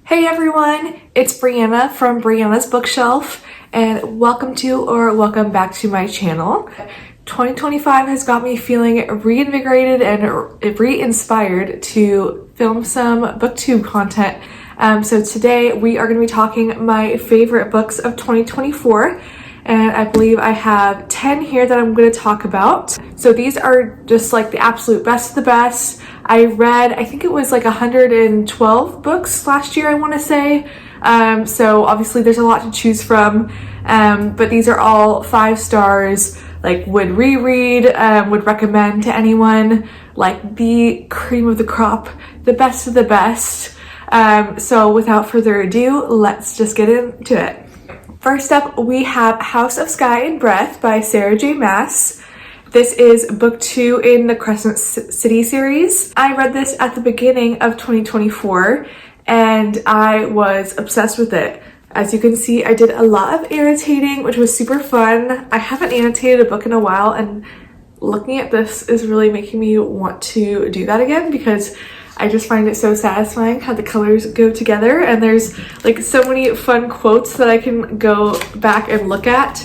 Hey everyone, it's Brianna from Brianna's Bookshelf, and welcome back to my channel. 2025 has got me feeling reinvigorated and re-inspired to film some booktube content. So today we are going to be talking my favorite books of 2024, and I believe I have 10 here that I'm going to talk about. So these are just like the absolute best of the best. I read, I think it was like 112 books last year, I want to say. So obviously there's a lot to choose from, but these are all 5 stars, like would reread, would recommend to anyone, like the cream of the crop, the best of the best. So without further ado, let's just get into it. First up, we have House of Sky and Breath by Sarah J. Maas. This is book 2 in the Crescent City series. I read this at the beginning of 2024 and I was obsessed with it. As you can see, I did a lot of annotating, which was super fun. I haven't annotated a book in a while, and looking at this is really making me want to do that again because I just find it so satisfying how the colors go together, and there's like so many fun quotes that I can go back and look at.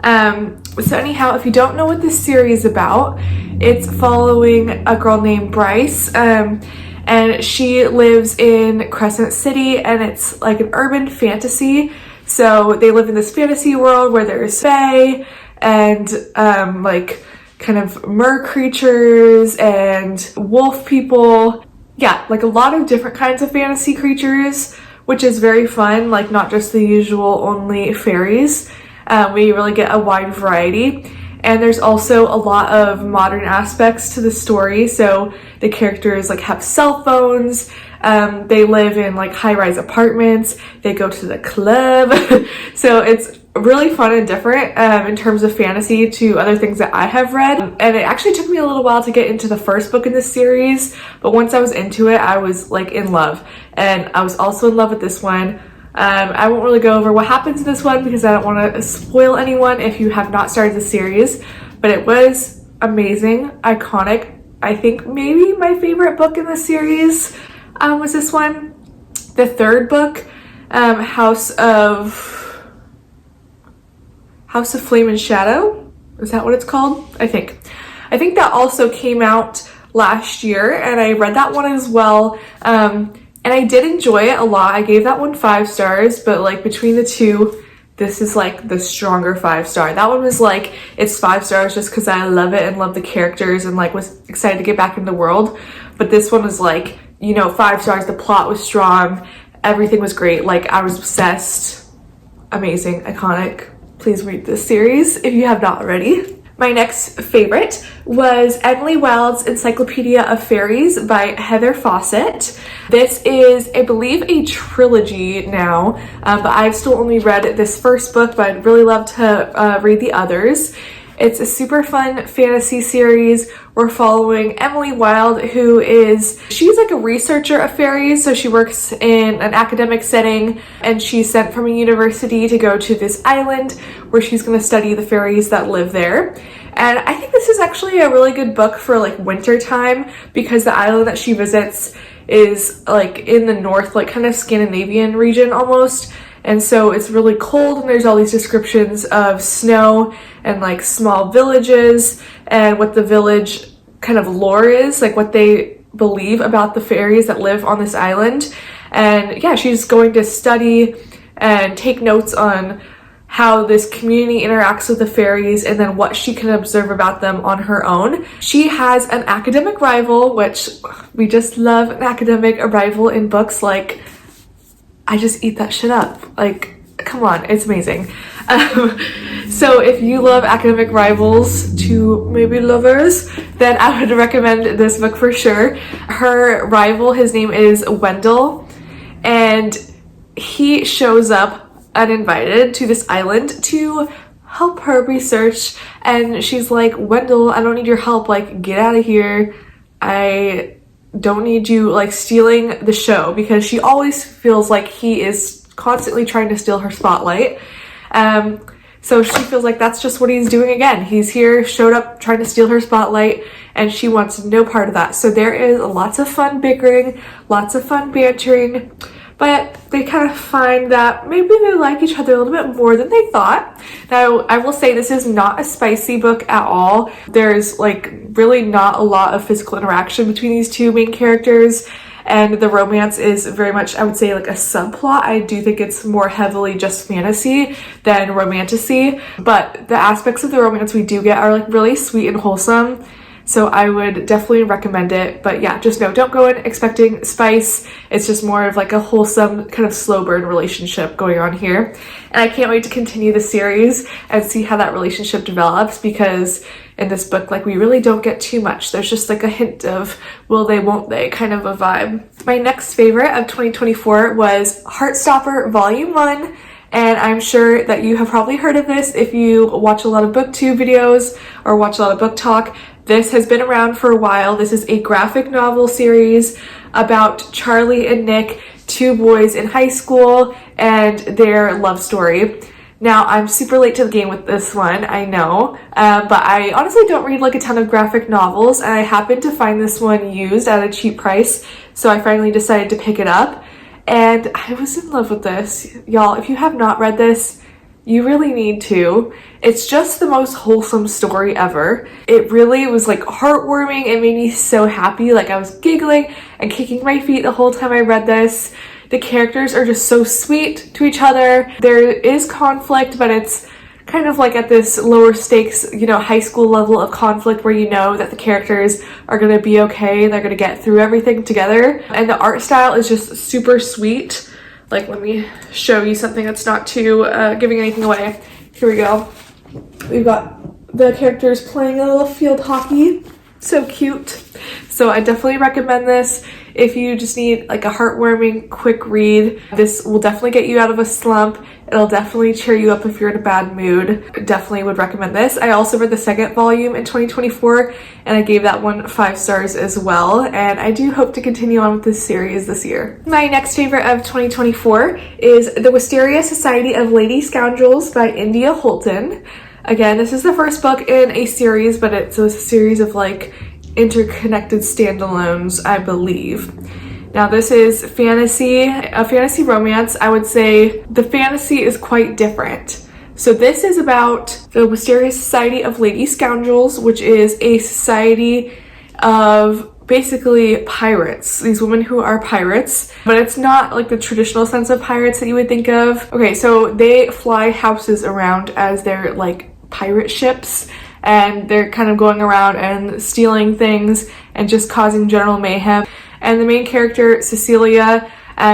So anyhow, if you don't know what this series is about, it's following a girl named Bryce, and she lives in Crescent City, and it's like an urban fantasy. So they live in this fantasy world where there's fae and like kind of mer creatures and wolf people. Yeah, like a lot of different kinds of fantasy creatures, which is very fun, like not just the usual only fairies. We really get a wide variety, and there's also a lot of modern aspects to the story. So the characters like have cell phones, they live in like high-rise apartments, they go to the club. So it's really fun and different in terms of fantasy to other things that I have read. And it actually took me a little while to get into the first book in this series, but once I was into it, I was like in love. And I was also in love with this one. I won't really go over what happens in this one because I don't want to spoil anyone if you have not started the series, but it was amazing, iconic. I think maybe my favorite book in the series was this one. The third book, House of Flame and Shadow, is that what it's called? I think that also came out last year, and I read that one as well. And I did enjoy it a lot. I gave that one 5 stars, but like between the two, this is like the stronger 5-star. That one was like, it's 5 stars just because I love it and love the characters and like was excited to get back in the world. But this one was like, 5 stars. The plot was strong. Everything was great. Like I was obsessed. Amazing, iconic. Please read this series if you have not already. My next favorite was Emily Wilde's Encyclopedia of Fairies by Heather Fawcett. This is, I believe, a trilogy now, but I've still only read this first book, but I'd really love to read the others. It's a super fun fantasy series. We're following Emily Wilde, she's like a researcher of fairies, so she works in an academic setting, and she's sent from a university to go to this island where she's going to study the fairies that live there. And I think this is actually a really good book for like winter time because the island that she visits is like in the north, like kind of Scandinavian region almost. And so it's really cold, and there's all these descriptions of snow and like small villages and what the village kind of lore is, like what they believe about the fairies that live on this island. And yeah, she's going to study and take notes on how this community interacts with the fairies and then what she can observe about them on her own. She has an academic rival, which we just love an academic rival in books. Like, I just eat that shit up. Like, come on, it's amazing. So if you love academic rivals to maybe lovers, then I would recommend this book for sure. Her rival, his name is Wendell, and he shows up uninvited to this island to help her research. And she's like, Wendell, I don't need your help. Like, get out of here. I don't need you like stealing the show, because she always feels like he is constantly trying to steal her spotlight. So she feels like that's just what he's doing again. He's here, showed up, trying to steal her spotlight, and she wants no part of that. So there is lots of fun bickering, lots of fun bantering, but they kind of find that maybe they like each other a little bit more than they thought. Now, I will say this is not a spicy book at all. There's like really not a lot of physical interaction between these two main characters, and the romance is very much, I would say, like a subplot. I do think it's more heavily just fantasy than romantasy, but the aspects of the romance we do get are like really sweet and wholesome. So I would definitely recommend it. But yeah, just know, don't go in expecting spice. It's just more of like a wholesome kind of slow burn relationship going on here. And I can't wait to continue the series and see how that relationship develops, because in this book, like, we really don't get too much. There's just like a hint of will they, won't they kind of a vibe. My next favorite of 2024 was Heartstopper Volume 1. And I'm sure that you have probably heard of this if you watch a lot of booktube videos or watch a lot of book talk. This has been around for a while. This is a graphic novel series about Charlie and Nick, two boys in high school, and their love story. Now, I'm super late to the game with this one, I know, but I honestly don't read like a ton of graphic novels, and I happened to find this one used at a cheap price, so I finally decided to pick it up, and I was in love with this. Y'all, if you have not read this, you really need to. It's just the most wholesome story ever. It really was like heartwarming. It made me so happy. Like, I was giggling and kicking my feet the whole time I read this. The characters are just so sweet to each other. There is conflict, but it's kind of like at this lower stakes, you know, high school level of conflict where you know that the characters are going to be okay. They're going to get through everything together. And the art style is just super sweet. Like, let me show you something that's not too giving anything away. Here we go. We've got the characters playing a little field hockey. So cute. So I definitely recommend this if you just need like a heartwarming, quick read. This will definitely get you out of a slump. It'll definitely cheer you up if you're in a bad mood. Definitely would recommend this. I also read the second volume in 2024, and I gave that one 5 stars as well. And I do hope to continue on with this series this year. My next favorite of 2024 is The Wisteria Society of Lady Scoundrels by India Holton. Again, this is the first book in a series, but it's a series of like interconnected standalones, I believe. Now, this is a fantasy romance. I would say the fantasy is quite different. So this is about the Wisteria Society of Lady Scoundrels, which is a society of basically pirates, these women who are pirates, but it's not like the traditional sense of pirates that you would think of. Okay, so they fly houses around as their like pirate ships, and they're kind of going around and stealing things and just causing general mayhem. And the main character, Cecilia,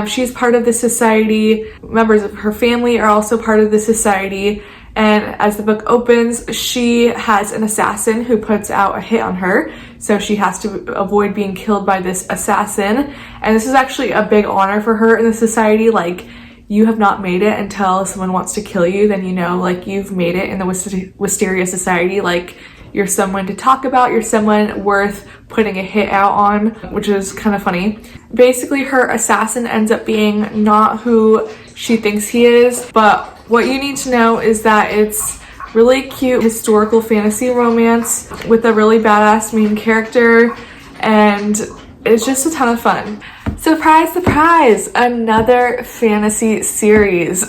she's part of the society. Members of her family are also part of the society. And as the book opens, she has an assassin who puts out a hit on her. So she has to avoid being killed by this assassin. And this is actually a big honor for her in the society. Like, you have not made it until someone wants to kill you, then you know, like, you've made it in the Wisteria Society. Like, you're someone to talk about, you're someone worth putting a hit out on, which is kind of funny. Basically, her assassin ends up being not who she thinks he is, but what you need to know is that it's really cute historical fantasy romance with a really badass main character, and it's just a ton of fun. Surprise, surprise, another fantasy series.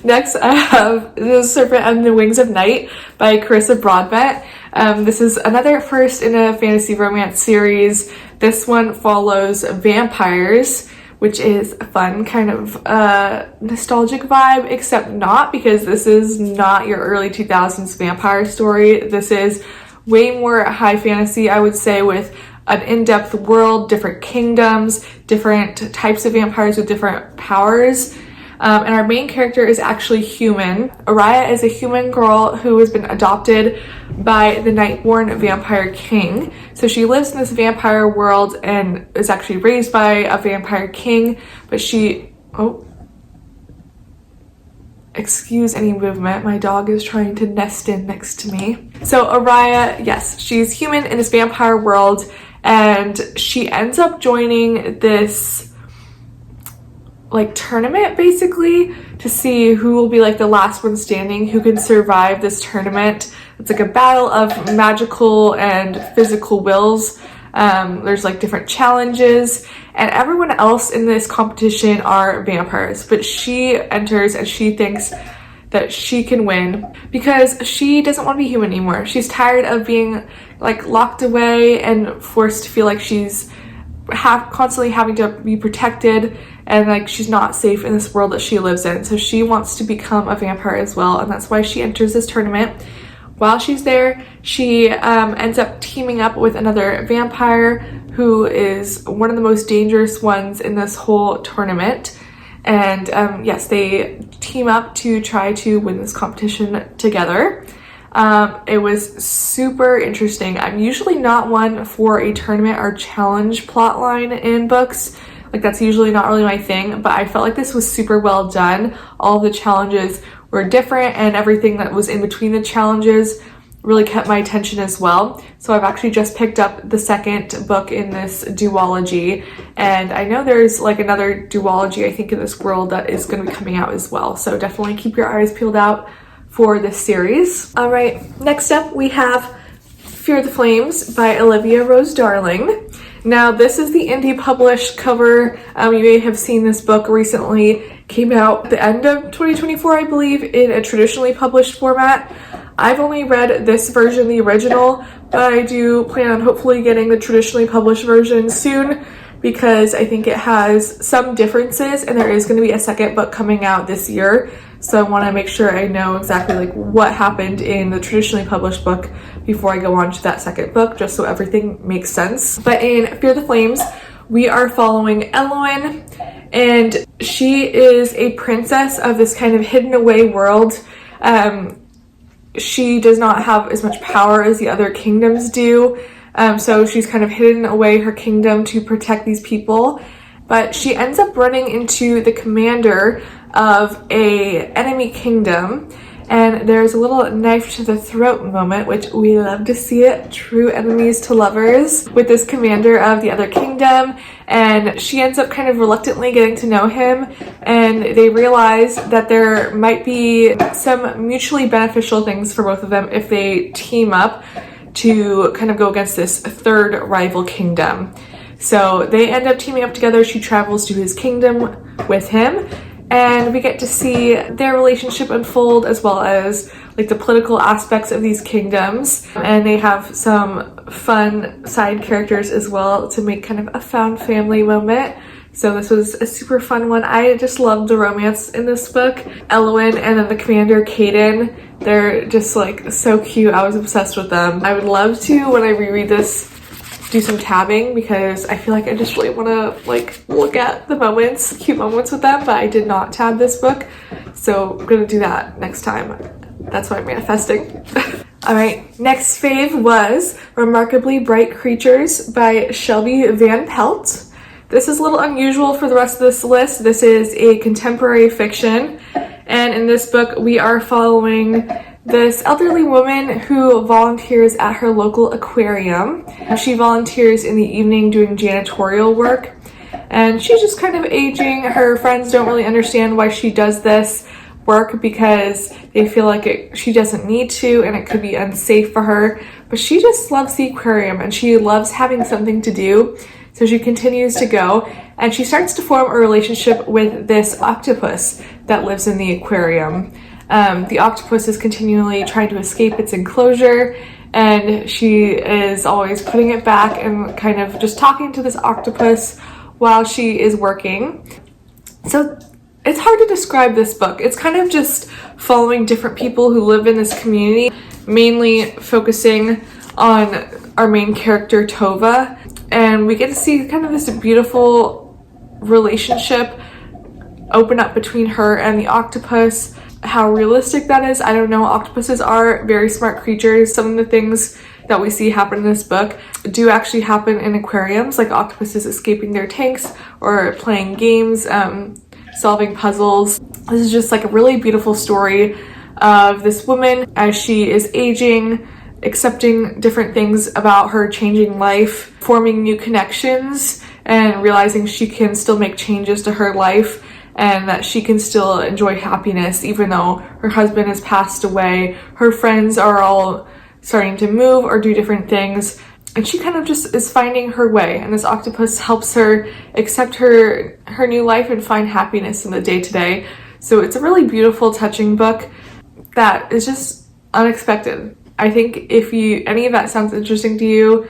Next, I have The Serpent and the Wings of Night by Carissa Broadbent. This is another first in a fantasy romance series. This one follows vampires, which is a fun kind of nostalgic vibe, except not, because this is not your early 2000s vampire story. This is way more high fantasy, I would say, with an in-depth world, different kingdoms, different types of vampires with different powers. And our main character is actually human. Araya is a human girl who has been adopted by the Nightborn Vampire King. So she lives in this vampire world and is actually raised by a vampire king, but she... Oh. Excuse any movement. My dog is trying to nest in next to me. So Araya, yes, she's human in this vampire world, and she ends up joining this like tournament basically to see who will be like the last one standing, who can survive this tournament. It's like a battle of magical and physical wills. There's like different challenges, and everyone else in this competition are vampires, but she enters and she thinks that she can win because she doesn't want to be human anymore. She's tired of being like locked away and forced to feel like she's constantly having to be protected, and like she's not safe in this world that she lives in. So she wants to become a vampire as well, and that's why she enters this tournament. While she's there, she ends up teaming up with another vampire who is one of the most dangerous ones in this whole tournament. And yes, they team up to try to win this competition together. It was super interesting. I'm usually not one for a tournament or challenge plotline in books. Like, that's usually not really my thing, but I felt like this was super well done. All of the challenges were different, and everything that was in between the challenges really kept my attention as well. So I've actually just picked up the second book in this duology, and I know there's like another duology, I think, in this world that is going to be coming out as well. So definitely keep your eyes peeled out for this series. All right, next up we have Fear the Flames by Olivia Rose Darling. Now, this is the indie published cover. You may have seen this book recently. Came out at the end of 2024, I believe, in a traditionally published format. I've only read this version, the original, but I do plan on hopefully getting the traditionally published version soon because I think it has some differences, and there is going to be a second book coming out this year. So I want to make sure I know exactly like what happened in the traditionally published book before I go on to that second book, just so everything makes sense. But in Fear the Flames, we are following Elowen, and she is a princess of this kind of hidden away world. She does not have as much power as the other kingdoms do, so she's kind of hidden away her kingdom to protect these people. But she ends up running into the commander of a enemy kingdom, and there's a little knife to the throat moment, which we love to see it. True enemies to lovers with this commander of the other kingdom, and she ends up kind of reluctantly getting to know him, and they realize that there might be some mutually beneficial things for both of them if they team up to kind of go against this third rival kingdom. So they end up teaming up together. She travels to his kingdom with him, and we get to see their relationship unfold, as well as like the political aspects of these kingdoms. And they have some fun side characters as well to make kind of a found family moment. So this was a super fun one. I just loved the romance in this book. Elowen and then the commander, Caden, they're just like so cute. I was obsessed with them. I would love to, when I reread this, do some tabbing, because I feel like I just really want to like look at the moments, cute moments with them, but I did not tab this book, so I'm gonna do that next time. That's what I'm manifesting. All right, next fave was Remarkably Bright Creatures by Shelby Van Pelt. This is a little unusual for the rest of this list. This is a contemporary fiction, and in this book we are following this elderly woman who volunteers at her local aquarium. She volunteers in the evening doing janitorial work, and she's just kind of aging. Her friends don't really understand why she does this work because they feel like she doesn't need to, and it could be unsafe for her, but she just loves the aquarium and she loves having something to do. So she continues to go, and she starts to form a relationship with this octopus that lives in the aquarium. The octopus is continually trying to escape its enclosure, and she is always putting it back and kind of just talking to this octopus while she is working. So it's hard to describe this book. It's kind of just following different people who live in this community, mainly focusing on our main character, Tova, and we get to see kind of this beautiful relationship open up between her and the octopus. How realistic that is, I don't know. Octopuses are very smart creatures. Some of the things that we see happen in this book do actually happen in aquariums, like octopuses escaping their tanks or playing games, solving puzzles. This is just like a really beautiful story of this woman as she is aging, accepting different things about her changing life, forming new connections, and realizing she can still make changes to her life, and that she can still enjoy happiness even though her husband has passed away. Her friends are all starting to move or do different things, and she kind of just is finding her way, and this octopus helps her accept her new life and find happiness in the day-to-day. So it's a really beautiful, touching book that is just unexpected. I think if any of that sounds interesting to you,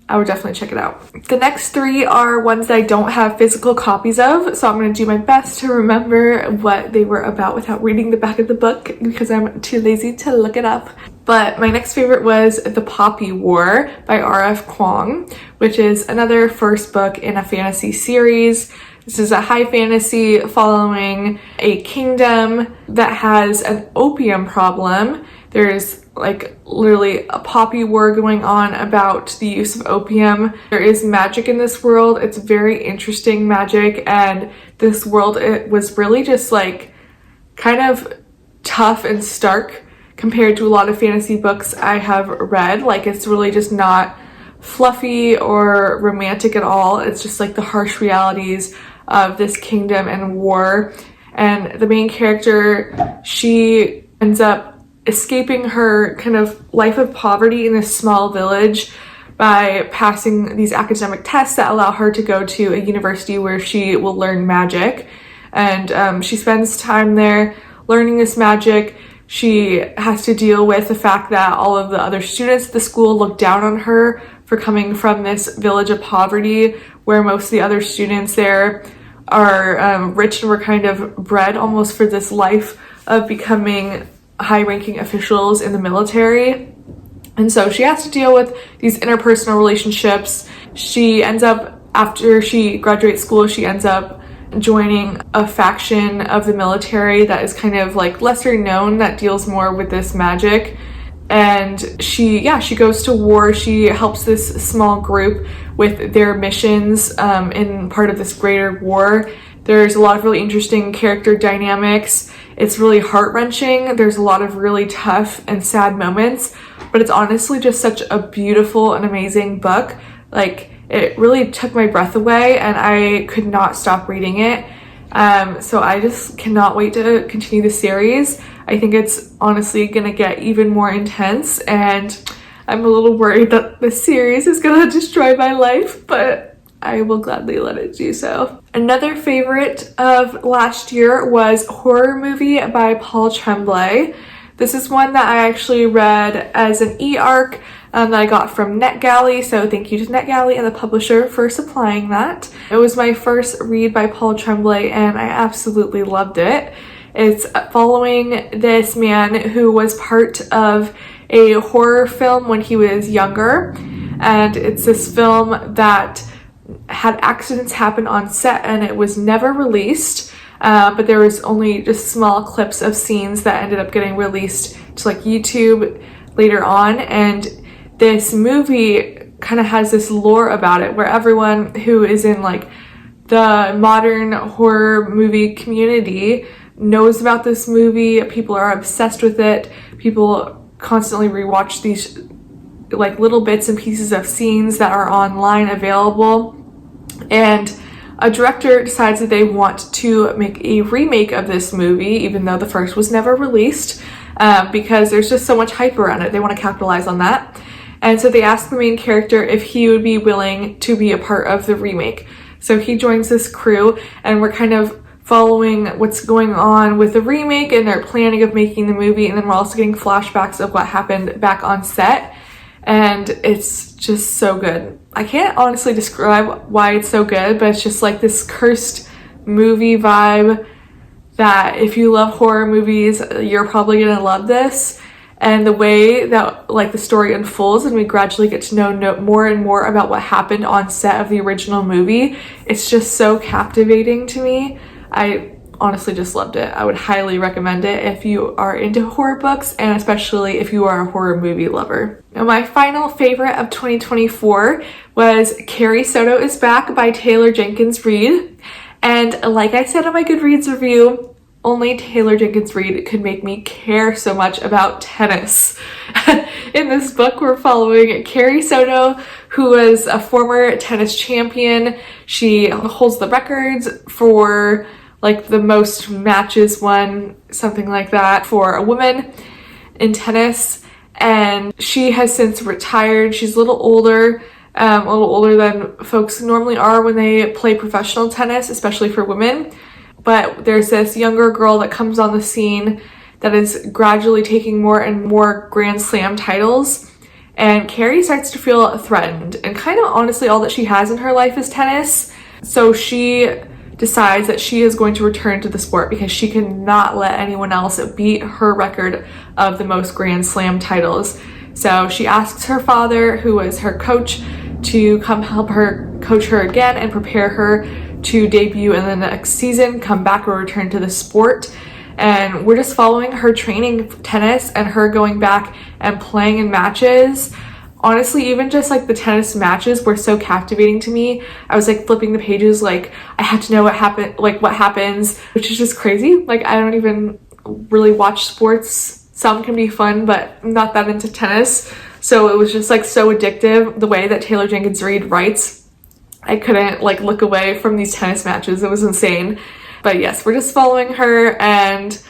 I would definitely check it out. The next 3 are ones that I don't have physical copies of, so I'm going to do my best to remember what they were about without reading the back of the book because I'm too lazy to look it up. But my next favorite was The Poppy War by R F Kuang, which is another first book in a fantasy series. This is a high fantasy following a kingdom that has an opium problem. There's like literally a poppy war going on about the use of opium. There is magic in this world. It's very interesting magic, and this world, it was really just like kind of tough and stark compared to a lot of fantasy books I have read. Like, it's really just not fluffy or romantic at all. It's just like the harsh realities of this kingdom and war. And the main character, she ends up escaping her kind of life of poverty in this small village by passing these academic tests that allow her to go to a university where she will learn magic. And she spends time there learning this magic. She has to deal with the fact that all of the other students at the school look down on her for coming from this village of poverty, where most of the other students there are rich and were kind of bred almost for this life of becoming high-ranking officials in the military. And so she has to deal with these interpersonal relationships. She ends up, after she graduates school, she ends up joining a faction of the military that is kind of like lesser known, that deals more with this magic. And she goes to war. She helps this small group with their missions in part of this greater war. There's a lot of really interesting character dynamics. It's really heart-wrenching. There's a lot of really tough and sad moments, but it's honestly just such a beautiful and amazing book. Like, it really took my breath away, and I could not stop reading it. So I just cannot wait to continue the series. I think it's honestly gonna get even more intense, and I'm a little worried that the series is gonna destroy my life, but I will gladly let it do so. Another favorite of last year was Horror Movie by Paul Tremblay. This is one that I actually read as an e-arc that I got from NetGalley, so thank you to NetGalley and the publisher for supplying that. It was my first read by Paul Tremblay, and I absolutely loved it. It's following this man who was part of a horror film when he was younger, and it's this film that had accidents happen on set and it was never released, but there was only just small clips of scenes that ended up getting released to like YouTube later on. And this movie kind of has this lore about it where everyone who is in like the modern horror movie community knows about this movie. People are obsessed with it. People constantly rewatch these like little bits and pieces of scenes that are online available. And a director decides that they want to make a remake of this movie, even though the first was never released, because there's just so much hype around it. They want to capitalize on that. And so they asked the main character if he would be willing to be a part of the remake. So he joins this crew, and we're kind of following what's going on with the remake and their planning of making the movie. And then we're also getting flashbacks of what happened back on set. And it's just so good. I can't honestly describe why it's so good, but it's just like this cursed movie vibe that if you love horror movies, you're probably gonna love this. And the way that like the story unfolds and we gradually get to know more and more about what happened on set of the original movie, it's just so captivating to me. I honestly just loved it. I would highly recommend it if you are into horror books, and especially if you are a horror movie lover. Now, my final favorite of 2024 was Carrie, Soto is Back by Taylor Jenkins Reid. And like I said in my Goodreads review, only Taylor Jenkins Reid could make me care so much about tennis. In this book, we're following Carrie Soto, who was a former tennis champion. She holds the records for like the most matches won, something like that, for a woman in tennis. and she has since retired. She's a little older than folks normally are when they play professional tennis, especially for women. But there's this younger girl that comes on the scene that is gradually taking more and more Grand Slam titles, and Carrie starts to feel threatened, and kind of honestly all that she has in her life is tennis. So she decides that she is going to return to the sport because she cannot let anyone else beat her record of the most Grand Slam titles. So she asks her father, who is her coach, to come help her coach her again and prepare her to debut in the next season, come back or return to the sport. And we're just following her training tennis and her going back and playing in matches. Honestly, even just like the tennis matches were so captivating to me. I was like flipping the pages, like I had to know what happens, which is just crazy. Like I don't even really watch sports. Some can be fun, but I'm not that into tennis. So it was just like so addictive. The way that Taylor Jenkins Reid writes, I couldn't like look away from these tennis matches. It was insane. But yes, we're just following her and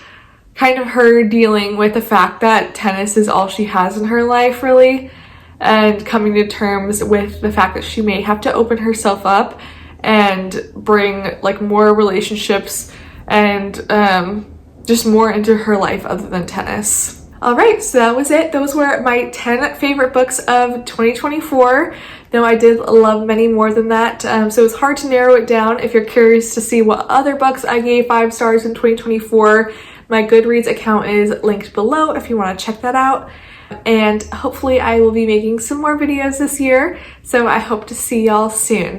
kind of her dealing with the fact that tennis is all she has in her life, really, and coming to terms with the fact that she may have to open herself up and bring like more relationships and just more into her life other than tennis. Alright, so that was it. Those were my 10 favorite books of 2024. Though I did love many more than that, so it's hard to narrow it down. If you're curious to see what other books I gave 5 stars in 2024, my Goodreads account is linked below if you want to check that out. And hopefully I will be making some more videos this year, so I hope to see y'all soon.